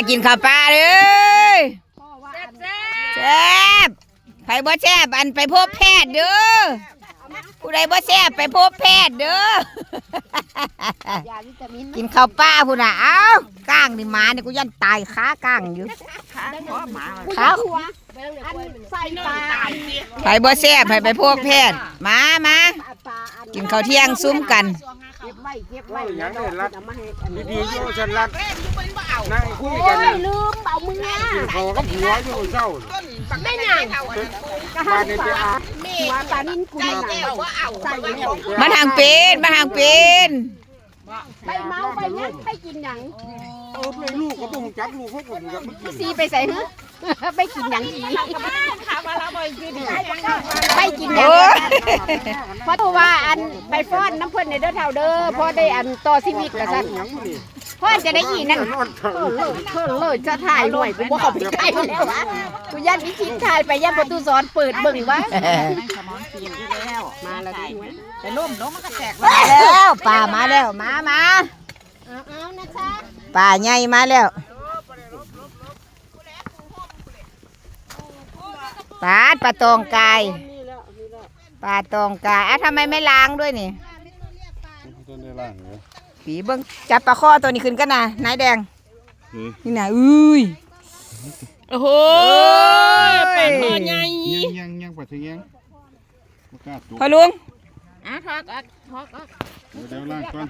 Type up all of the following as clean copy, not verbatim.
กินข้าวปลาเลยแซ่บไปบ่แซ่บอันไปพบแพทย์เด้อผู้ใดบ่แซ่บไปพบแพทย์เด้อกินข้าวปลาพุ่นน่ะเอ้าก้างนี่หมานี่กูยันตายขาก้างอยู่ขาใส่ปลาไปบ่แซ่บไปพบแพทย์มากินข้าวเที่ยงซุ้มกันเก็บไว้ยังได้รัดดีๆอยู่ฉันรัดนั่งคุยกันลืมเอามือกินข้าวกับหัวอยู่เศร้าได้ยังบ้านนี้ไปอาหัวปลานิ่นกูใส่มาทางเป็นไปเมาไปยังไปกินยังเลยลูกก็ต้องจับลูกเขาก็จับซีไปใส่ฮึไปกินยังอีไปกินยังเพราะตัวว่าอันไปฟ้อนน้ำเพิ่นในเด้อเท่าเด้อพอได้อันต่อชีวิตกระสันพ่อจะได้อีนั่นเลยจะถ่ายหน่วยกูบอกเขาไปถ่ายแล้ววะกูยันพิชิตถ่ายไปยันประตูสอนเปิดเบิ่งวะมาแล้วแต่ล่มมันก็แตกแล้วป่ามาแล้วมาเอานะคะ ป่าใหญ่มาแล้วปลาตองกายทำไมไม่ล้างด้วยนี่ปีเบิ้งจับปลาข้อตัวนี้ขึ้นกันนะนายแดงนี่นะโอ้โหปลาข้อใหญ่ยังปลาถึงยังพอลุงทอกเดี๋ยวล่างก่อน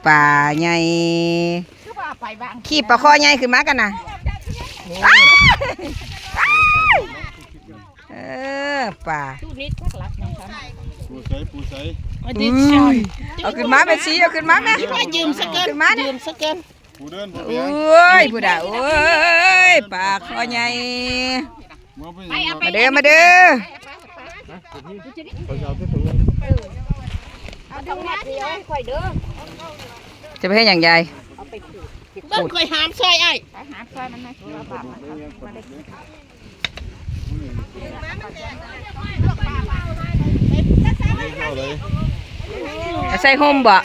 ปลาใหญ่ขี้ปลาข้อใหญ่ขึ้นมากันนะปลาตู้นิดสักหลักนะครับปูใสเอาขึ้นมาไปสิเอาขึ้นมาแม่ยืมสักเกินปูเดินผู้ด่าปลาข้อใหญ่มาเด้อจะไปให้อย่างใหญ่ต้นกล้วยหามซอยไอ้ใส่ห่มบ่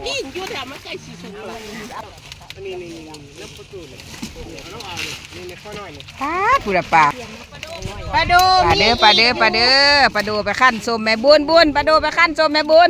นี่ยูแถวมันใกล้สีสุกแล้วนี่น้ำประตูนี่น้องเอานี่ข้อน้อยนี่ผู้ด่าปลาดูปลาดูไปขั้นส้มแม่บุญปลาดูไปขั้นส้มแม่บุญ